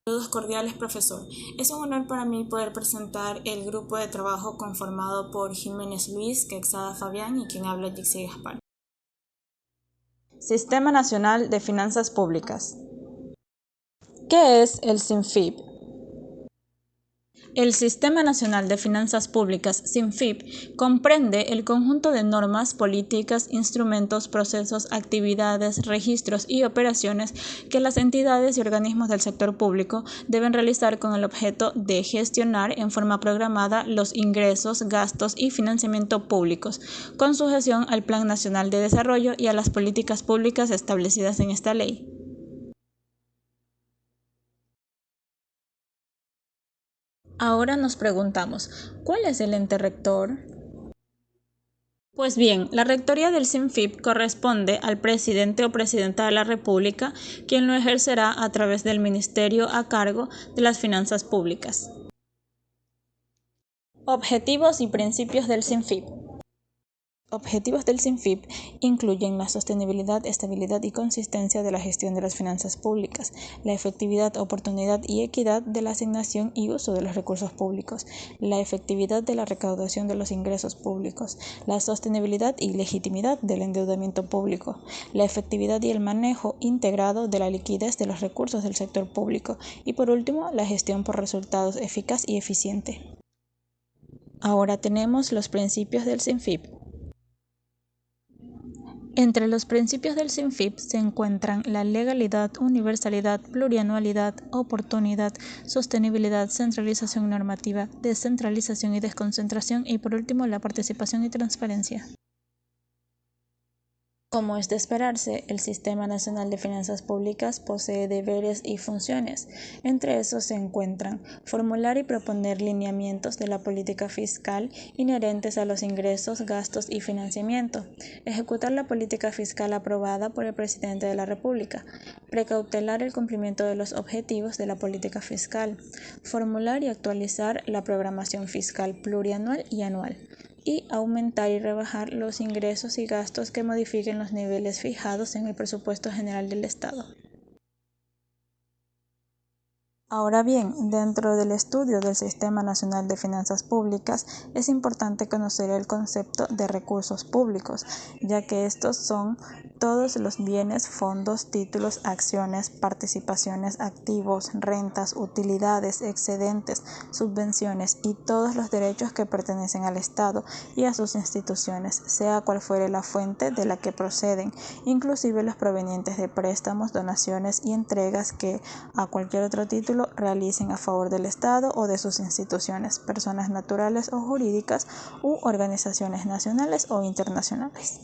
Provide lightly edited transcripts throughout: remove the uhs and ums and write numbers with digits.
Saludos cordiales, profesor. Es un honor para mí poder presentar el grupo de trabajo conformado por Jiménez Luis, Quexada Fabián y quien habla Jixi Gaspar. Sistema Nacional de Finanzas Públicas. ¿Qué es el SINFIP? El Sistema Nacional de Finanzas Públicas, SINFIP, comprende el conjunto de normas, políticas, instrumentos, procesos, actividades, registros y operaciones que las entidades y organismos del sector público deben realizar con el objeto de gestionar en forma programada los ingresos, gastos y financiamiento públicos, con sujeción al Plan Nacional de Desarrollo y a las políticas públicas establecidas en esta ley. Ahora nos preguntamos, ¿cuál es el ente rector? Pues bien, la rectoría del SINFIP corresponde al presidente o presidenta de la República, quien lo ejercerá a través del ministerio a cargo de las finanzas públicas. Objetivos y principios del SINFIP. Objetivos del SINFIP incluyen la sostenibilidad, estabilidad y consistencia de la gestión de las finanzas públicas, la efectividad, oportunidad y equidad de la asignación y uso de los recursos públicos, la efectividad de la recaudación de los ingresos públicos, la sostenibilidad y legitimidad del endeudamiento público, la efectividad y el manejo integrado de la liquidez de los recursos del sector público y, por último, la gestión por resultados eficaz y eficiente. Ahora tenemos los principios del SINFIP. Entre los principios del SINFIP se encuentran la legalidad, universalidad, plurianualidad, oportunidad, sostenibilidad, centralización normativa, descentralización y desconcentración y por último la participación y transparencia. Como es de esperarse, el Sistema Nacional de Finanzas Públicas posee deberes y funciones. Entre esos se encuentran formular y proponer lineamientos de la política fiscal inherentes a los ingresos, gastos y financiamiento, ejecutar la política fiscal aprobada por el Presidente de la República, precautelar el cumplimiento de los objetivos de la política fiscal, formular y actualizar la programación fiscal plurianual y anual, y aumentar y rebajar los ingresos y gastos que modifiquen los niveles fijados en el presupuesto general del Estado. Ahora bien, dentro del estudio del Sistema Nacional de Finanzas Públicas es importante conocer el concepto de recursos públicos, ya que estos son todos los bienes, fondos, títulos, acciones, participaciones, activos, rentas, utilidades, excedentes, subvenciones y todos los derechos que pertenecen al Estado y a sus instituciones, sea cual fuere la fuente de la que proceden, inclusive los provenientes de préstamos, donaciones y entregas que, a cualquier otro título, realicen a favor del Estado o de sus instituciones, personas naturales o jurídicas u organizaciones nacionales o internacionales.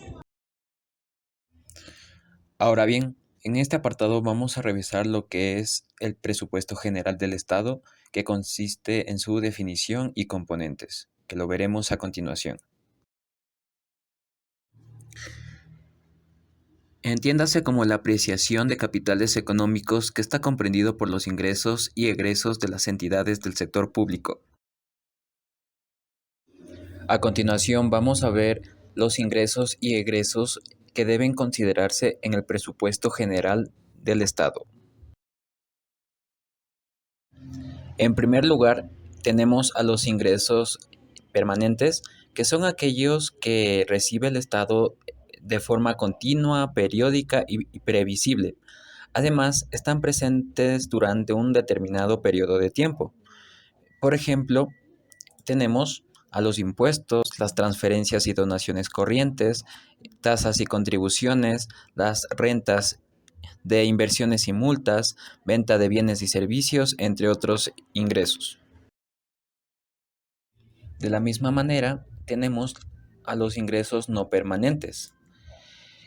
Ahora bien, en este apartado vamos a revisar lo que es el presupuesto general del Estado, que consiste en su definición y componentes, que lo veremos a continuación. Entiéndase como la apreciación de capitales económicos que está comprendido por los ingresos y egresos de las entidades del sector público. A continuación vamos a ver los ingresos y egresos que deben considerarse en el presupuesto general del Estado. En primer lugar, tenemos a los ingresos permanentes, que son aquellos que recibe el Estado de forma continua, periódica y previsible. Además, están presentes durante un determinado periodo de tiempo. Por ejemplo, tenemos a los impuestos, las transferencias y donaciones corrientes, tasas y contribuciones, las rentas de inversiones y multas, venta de bienes y servicios, entre otros ingresos. De la misma manera, tenemos a los ingresos no permanentes,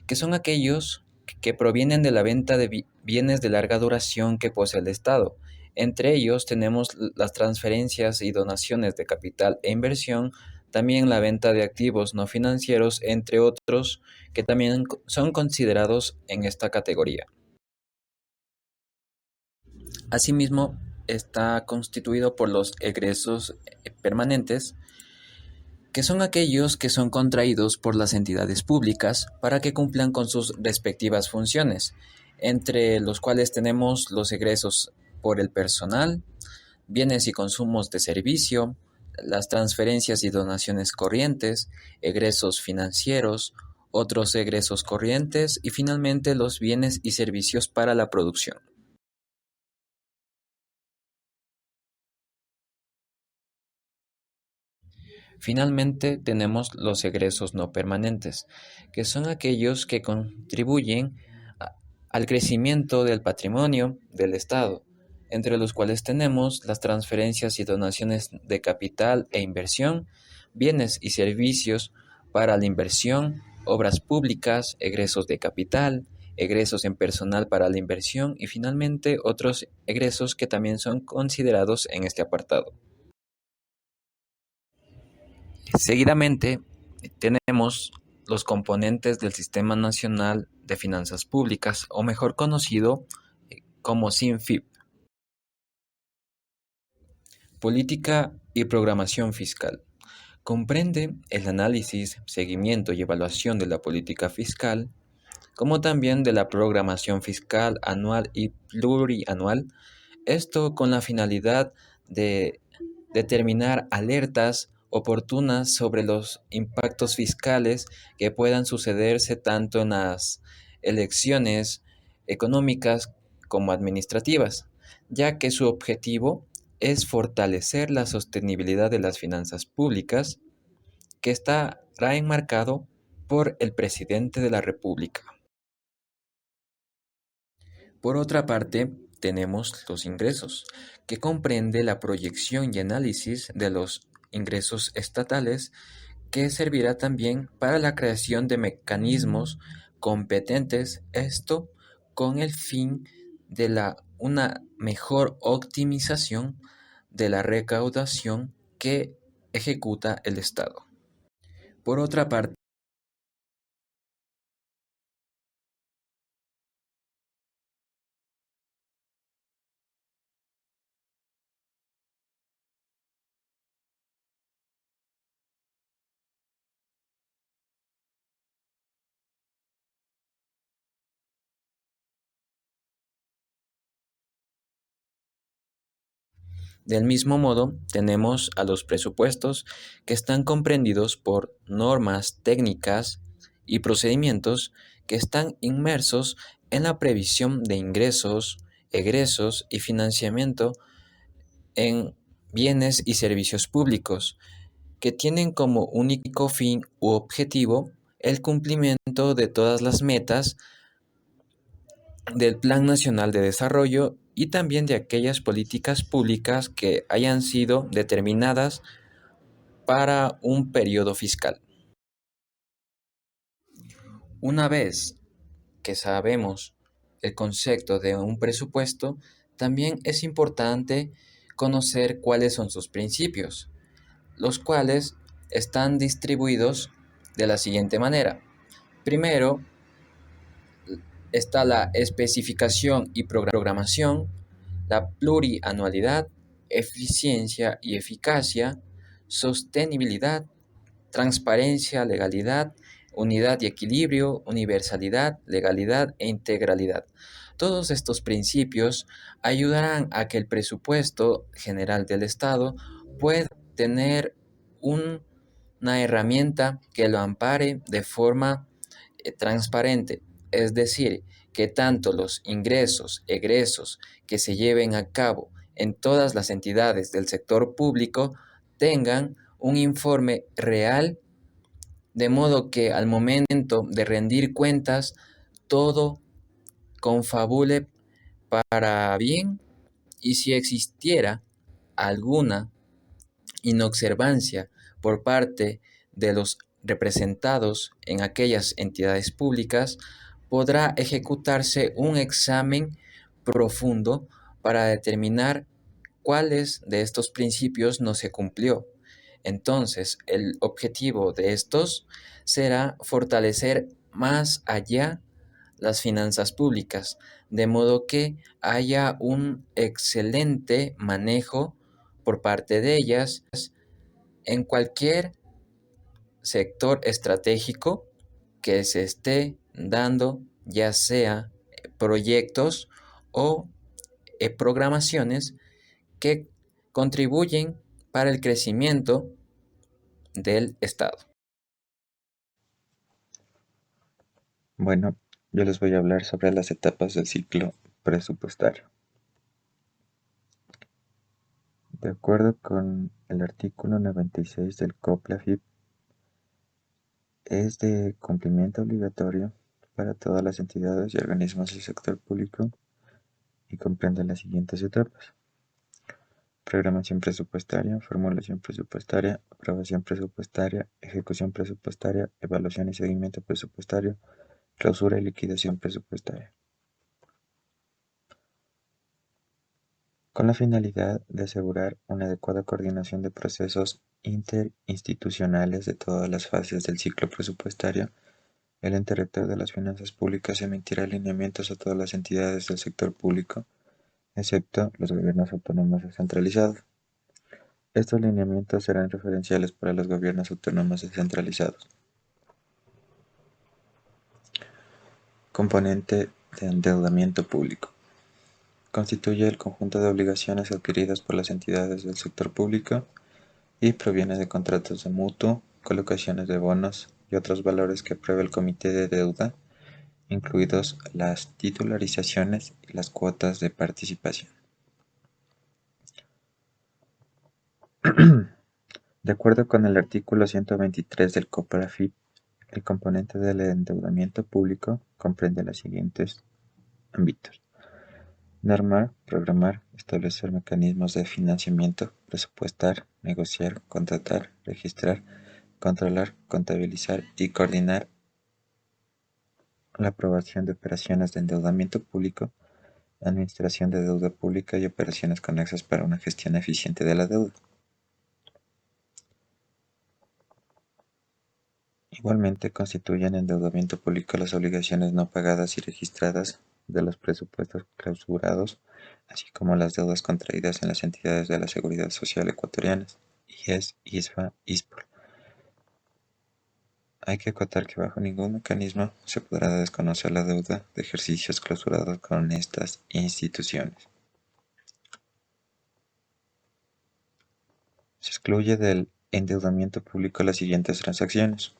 que son aquellos que provienen de la venta de bienes de larga duración que posee el Estado. Entre ellos tenemos las transferencias y donaciones de capital e inversión, también la venta de activos no financieros, entre otros, que también son considerados en esta categoría. Asimismo, está constituido por los egresos permanentes, que son aquellos que son contraídos por las entidades públicas para que cumplan con sus respectivas funciones, entre los cuales tenemos los egresos por el personal, bienes y consumos de servicio, las transferencias y donaciones corrientes, egresos financieros, otros egresos corrientes y finalmente los bienes y servicios para la producción. Finalmente tenemos los egresos no permanentes, que son aquellos que contribuyen al crecimiento del patrimonio del Estado, entre los cuales tenemos las transferencias y donaciones de capital e inversión, bienes y servicios para la inversión, obras públicas, egresos de capital, egresos en personal para la inversión y finalmente otros egresos que también son considerados en este apartado. Seguidamente, tenemos los componentes del Sistema Nacional de Finanzas Públicas, o mejor conocido como SINFIP. Política y programación fiscal. Comprende el análisis, seguimiento y evaluación de la política fiscal, como también de la programación fiscal anual y plurianual, esto con la finalidad de determinar alertas oportunas sobre los impactos fiscales que puedan sucederse tanto en las elecciones económicas como administrativas, ya que su objetivo es fortalecer la sostenibilidad de las finanzas públicas que estará enmarcado por el presidente de la República. Por otra parte, tenemos los ingresos, que comprende la proyección y análisis de los ingresos estatales, que servirá también para la creación de mecanismos competentes, esto con el fin de una mejor optimización de la recaudación que ejecuta el Estado. Por otra parte, del mismo modo, tenemos a los presupuestos que están comprendidos por normas técnicas y procedimientos que están inmersos en la previsión de ingresos, egresos y financiamiento en bienes y servicios públicos, que tienen como único fin u objetivo el cumplimiento de todas las metas del Plan Nacional de Desarrollo y también de aquellas políticas públicas que hayan sido determinadas para un periodo fiscal. Una vez que sabemos el concepto de un presupuesto, también es importante conocer cuáles son sus principios, los cuales están distribuidos de la siguiente manera. Primero, está la especificación y programación, la plurianualidad, eficiencia y eficacia, sostenibilidad, transparencia, legalidad, unidad y equilibrio, universalidad, legalidad e integralidad. Todos estos principios ayudarán a que el presupuesto general del Estado pueda tener una herramienta que lo ampare de forma transparente, es decir, que tanto los ingresos, egresos que se lleven a cabo en todas las entidades del sector público tengan un informe real, de modo que al momento de rendir cuentas todo confabule para bien, y si existiera alguna inobservancia por parte de los representados en aquellas entidades públicas, podrá ejecutarse un examen profundo para determinar cuáles de estos principios no se cumplió. Entonces, el objetivo de estos será fortalecer más allá las finanzas públicas, de modo que haya un excelente manejo por parte de ellas en cualquier sector estratégico que se esté dando, ya sea proyectos o programaciones que contribuyen para el crecimiento del Estado. Bueno, yo les voy a hablar sobre las etapas del ciclo presupuestario. De acuerdo con el artículo 96 del COPLAFIP, es de cumplimiento obligatorio para todas las entidades y organismos del sector público y comprende las siguientes etapas: programación presupuestaria, formulación presupuestaria, aprobación presupuestaria, ejecución presupuestaria, evaluación y seguimiento presupuestario, clausura y liquidación presupuestaria. Con la finalidad de asegurar una adecuada coordinación de procesos interinstitucionales de todas las fases del ciclo presupuestario, el ente rector de las finanzas públicas emitirá lineamientos a todas las entidades del sector público, excepto los gobiernos autónomos descentralizados. Estos lineamientos serán referenciales para los gobiernos autónomos descentralizados. Componente de endeudamiento público. Constituye el conjunto de obligaciones adquiridas por las entidades del sector público y proviene de contratos de mutuo, colocaciones de bonos y otros valores que apruebe el Comité de Deuda, incluidos las titularizaciones y las cuotas de participación. De acuerdo con el artículo 123 del COPLAFIP, el componente del endeudamiento público comprende los siguientes ámbitos: normar, programar, establecer mecanismos de financiamiento, presupuestar, negociar, contratar, registrar, controlar, contabilizar y coordinar la aprobación de operaciones de endeudamiento público, administración de deuda pública y operaciones conexas para una gestión eficiente de la deuda. Igualmente constituyen endeudamiento público las obligaciones no pagadas y registradas de los presupuestos clausurados, así como las deudas contraídas en las entidades de la Seguridad Social ecuatorianas, IES, ISFA, ISPOL. Hay que acotar que bajo ningún mecanismo se podrá desconocer la deuda de ejercicios clausurados con estas instituciones. Se excluye del endeudamiento público las siguientes transacciones: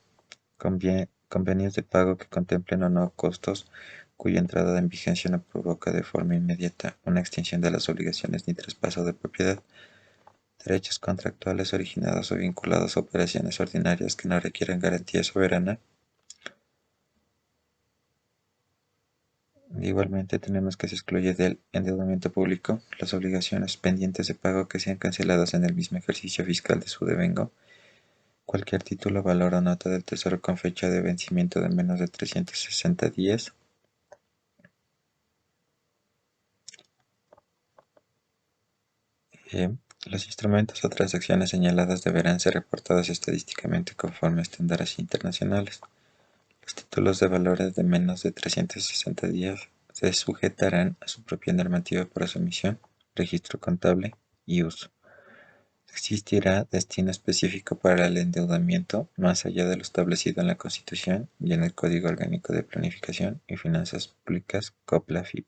convenios de pago que contemplen o no costos cuya entrada en vigencia no provoca de forma inmediata una extinción de las obligaciones ni traspaso de propiedad; derechos contractuales originados o vinculados a operaciones ordinarias que no requieran garantía soberana. Igualmente tenemos que se excluye del endeudamiento público las obligaciones pendientes de pago que sean canceladas en el mismo ejercicio fiscal de su devengo; cualquier título, valor o nota del Tesoro con fecha de vencimiento de menos de 360 días; los instrumentos o transacciones señaladas deberán ser reportados estadísticamente conforme a estándares internacionales. Los títulos de valores de menos de 360 días se sujetarán a su propia normativa para su emisión, registro contable y uso. Existirá destino específico para el endeudamiento más allá de lo establecido en la Constitución y en el Código Orgánico de Planificación y Finanzas Públicas (COPLAFIP).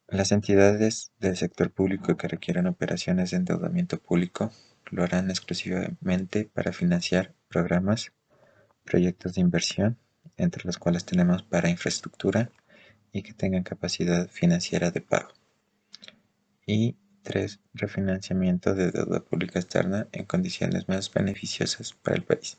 Las entidades del sector público que requieran operaciones de endeudamiento público lo harán exclusivamente para financiar programas, proyectos de inversión, entre los cuales tenemos para infraestructura y que tengan capacidad financiera de pago. Y 3. Refinanciamiento de deuda pública externa en condiciones más beneficiosas para el país.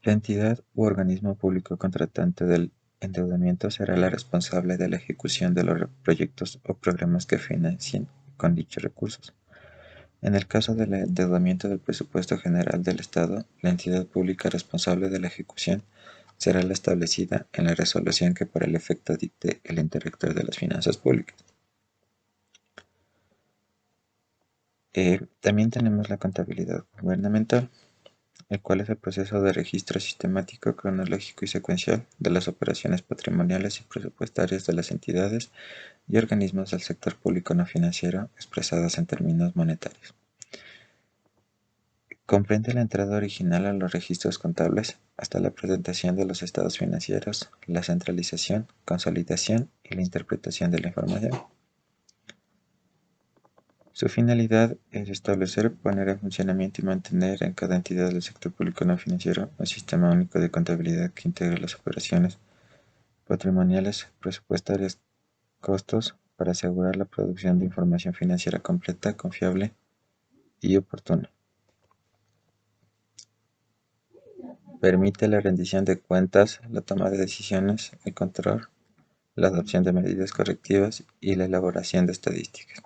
La entidad u organismo público contratante del endeudamiento será la responsable de la ejecución de los proyectos o programas que financien con dichos recursos. En el caso del endeudamiento del presupuesto general del Estado, la entidad pública responsable de la ejecución será la establecida en la resolución que por el efecto dicte el ente rector de las finanzas públicas. También tenemos la contabilidad gubernamental, el cual es el proceso de registro sistemático, cronológico y secuencial de las operaciones patrimoniales y presupuestarias de las entidades y organismos del sector público no financiero expresadas en términos monetarios. Comprende la entrada original a los registros contables hasta la presentación de los estados financieros, la centralización, consolidación y la interpretación de la información. Su finalidad es establecer, poner en funcionamiento y mantener en cada entidad del sector público no financiero un sistema único de contabilidad que integre las operaciones patrimoniales, presupuestarias, costos, para asegurar la producción de información financiera completa, confiable y oportuna. Permite la rendición de cuentas, la toma de decisiones, el control, la adopción de medidas correctivas y la elaboración de estadísticas.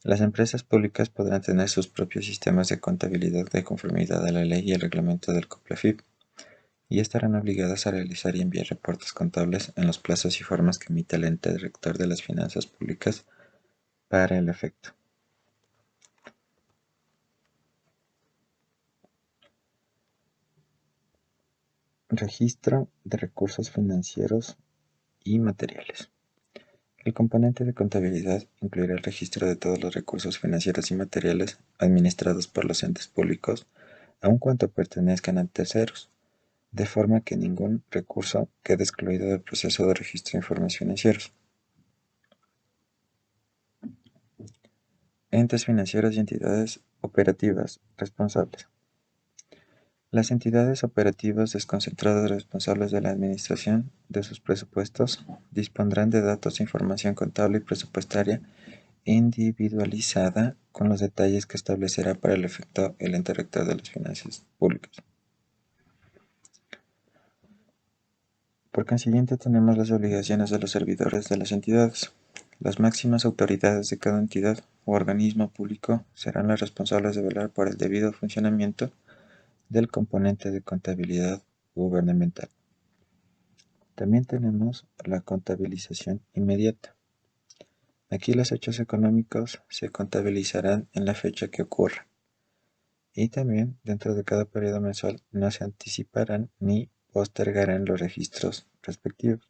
Las empresas públicas podrán tener sus propios sistemas de contabilidad de conformidad a la ley y el reglamento del COPLAFIP y estarán obligadas a realizar y enviar reportes contables en los plazos y formas que emita el ente rector de las finanzas públicas para el efecto. Registro de recursos financieros y materiales. El componente de contabilidad incluirá el registro de todos los recursos financieros y materiales administrados por los entes públicos, aun cuando pertenezcan a terceros, de forma que ningún recurso quede excluido del proceso de registro de informes financieros. Entes financieros y entidades operativas responsables. Las entidades operativas desconcentradas responsables de la administración de sus presupuestos dispondrán de datos e información contable y presupuestaria individualizada con los detalles que establecerá para el efecto el ente rector de las finanzas públicas. Por consiguiente, tenemos las obligaciones de los servidores de las entidades. Las máximas autoridades de cada entidad o organismo público serán las responsables de velar por el debido funcionamiento del componente de contabilidad gubernamental. También tenemos la contabilización inmediata. Aquí los hechos económicos se contabilizarán en la fecha que ocurra. Y también dentro de cada periodo mensual no se anticiparán ni postergarán los registros respectivos.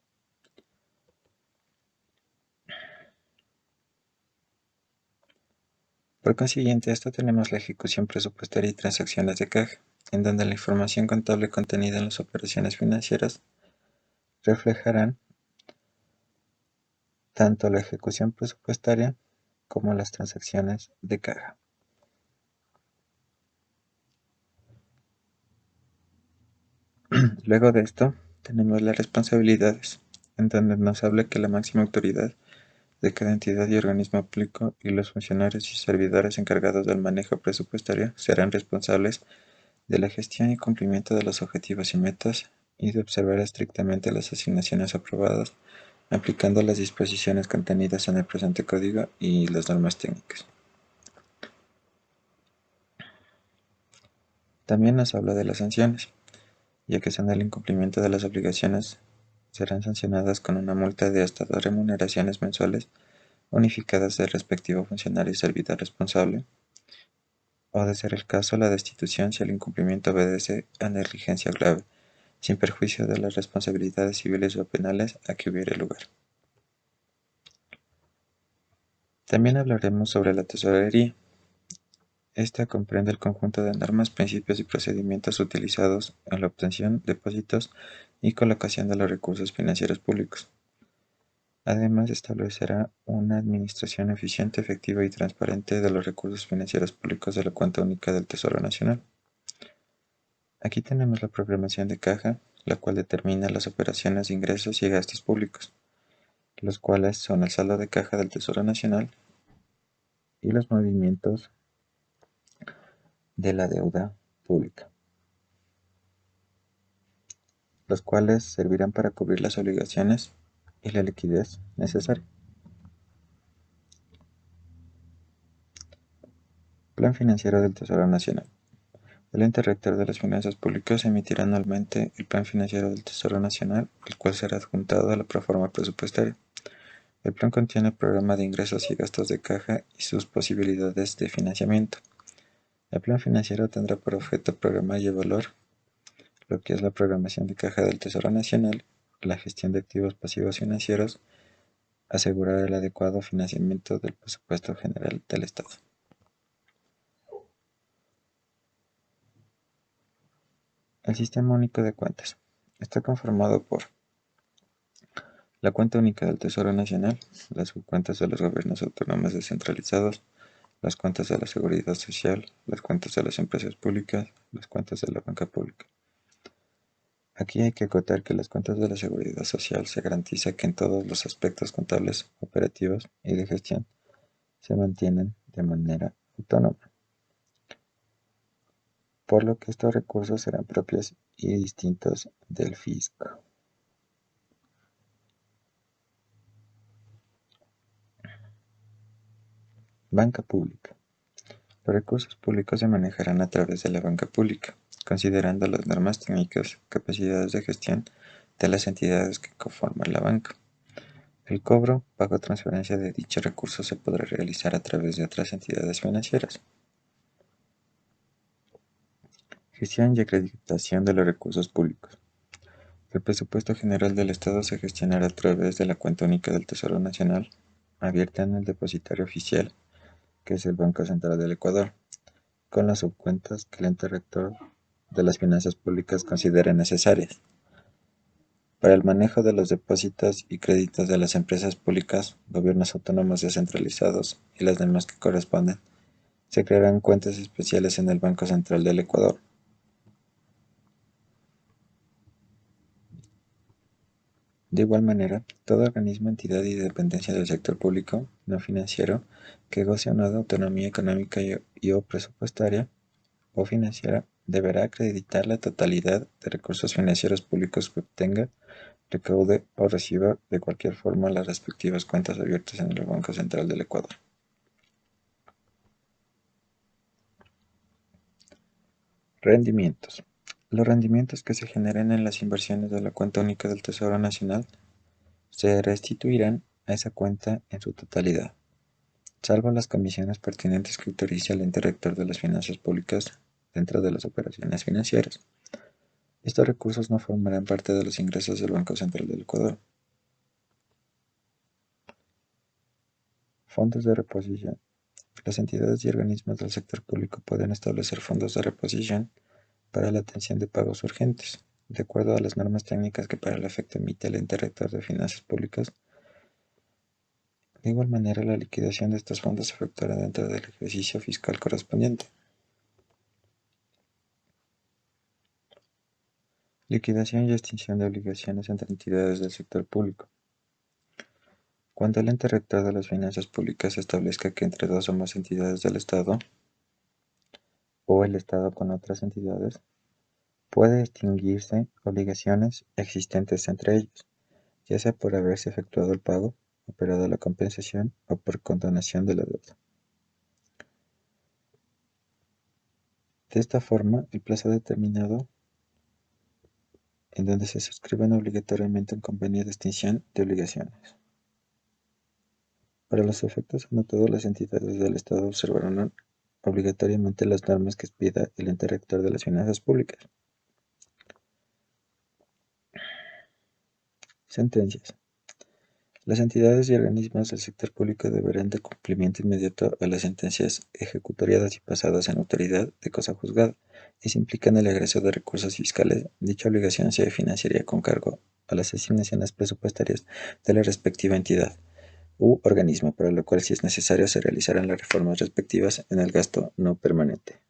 Por consiguiente, esto tenemos la ejecución presupuestaria y transacciones de caja, en donde la información contable contenida en las operaciones financieras reflejarán tanto la ejecución presupuestaria como las transacciones de caja. Luego de esto, tenemos las responsabilidades, en donde nos habla que la máxima autoridad de cada entidad y organismo público y los funcionarios y servidores encargados del manejo presupuestario serán responsables de la gestión y cumplimiento de los objetivos y metas y de observar estrictamente las asignaciones aprobadas, aplicando las disposiciones contenidas en el presente código y las normas técnicas. También nos habla de las sanciones, ya que son el incumplimiento de las obligaciones serán sancionadas con una multa de hasta 2 remuneraciones mensuales unificadas del respectivo funcionario y servidor responsable, o de ser el caso, la destitución si el incumplimiento obedece a negligencia grave, sin perjuicio de las responsabilidades civiles o penales a que hubiere lugar. También hablaremos sobre la tesorería. Esta comprende el conjunto de normas, principios y procedimientos utilizados en la obtención, depósitos y colocación de los recursos financieros públicos. Además, establecerá una administración eficiente, efectiva y transparente de los recursos financieros públicos de la cuenta única del Tesoro Nacional. Aquí tenemos la programación de caja, la cual determina las operaciones de ingresos y gastos públicos, los cuales son el saldo de caja del Tesoro Nacional y los movimientos de la deuda pública, los cuales servirán para cubrir las obligaciones y la liquidez necesaria. Plan financiero del Tesoro Nacional. El ente rector de las finanzas públicas emitirá anualmente el Plan financiero del Tesoro Nacional, el cual será adjuntado a la proforma presupuestaria. El plan contiene el programa de ingresos y gastos de caja y sus posibilidades de financiamiento. El plan financiero tendrá por objeto programar y evaluar lo que es la programación de caja del Tesoro Nacional, la gestión de activos pasivos financieros, asegurar el adecuado financiamiento del presupuesto general del Estado. El Sistema Único de Cuentas está conformado por la cuenta única del Tesoro Nacional, las subcuentas de los gobiernos autónomos descentralizados, las cuentas de la Seguridad Social, las cuentas de las empresas públicas, las cuentas de la banca pública. Aquí hay que acotar que las cuentas de la Seguridad Social se garantiza que en todos los aspectos contables, operativos y de gestión se mantienen de manera autónoma, por lo que estos recursos serán propios y distintos del fisco. Banca pública. Los recursos públicos se manejarán a través de la banca pública, considerando las normas técnicas, capacidades de gestión de las entidades que conforman la banca. El cobro, pago o transferencia de dichos recursos se podrá realizar a través de otras entidades financieras. Gestión y acreditación de los recursos públicos. El presupuesto general del Estado se gestionará a través de la cuenta única del Tesoro Nacional, abierta en el depositario oficial, que es el Banco Central del Ecuador, con las subcuentas que el ente rector de las finanzas públicas considere necesarias. Para el manejo de los depósitos y créditos de las empresas públicas, gobiernos autónomos descentralizados y las demás que corresponden, se crearán cuentas especiales en el Banco Central del Ecuador. De igual manera, todo organismo, entidad y dependencia del sector público no financiero que goce o no de autonomía económica y o presupuestaria o financiera deberá acreditar la totalidad de recursos financieros públicos que obtenga, recaude o reciba de cualquier forma las respectivas cuentas abiertas en el Banco Central del Ecuador. Rendimientos. Los rendimientos que se generen en las inversiones de la cuenta única del Tesoro Nacional se restituirán a esa cuenta en su totalidad, salvo las comisiones pertinentes que autorice el ente rector de las finanzas públicas dentro de las operaciones financieras. Estos recursos no formarán parte de los ingresos del Banco Central del Ecuador. Fondos de reposición. Las entidades y organismos del sector público pueden establecer fondos de reposición para la atención de pagos urgentes, de acuerdo a las normas técnicas que para el efecto emite el ente rector de finanzas públicas. De igual manera, la liquidación de estos fondos se efectuará dentro del ejercicio fiscal correspondiente. Liquidación y extinción de obligaciones entre entidades del sector público. Cuando el ente rector de las finanzas públicas establezca que entre dos o más entidades del Estado o el Estado con otras entidades puede extinguirse obligaciones existentes entre ellos, ya sea por haberse efectuado el pago, operado la compensación o por condonación de la deuda. De esta forma, el plazo determinado en donde se suscriben obligatoriamente un convenio de extinción de obligaciones. Para los efectos anotados, las entidades del Estado observarán obligatoriamente las normas que expida el ente rector de las finanzas públicas. Sentencias. Las entidades y organismos del sector público deberán de cumplimiento inmediato a las sentencias ejecutoriadas y pasadas en autoridad de cosa juzgada, y si implican el egreso de recursos fiscales, dicha obligación se financiaría con cargo a las asignaciones presupuestarias de la respectiva entidad u organismo, para lo cual, si es necesario, se realizarán las reformas respectivas en el gasto no permanente.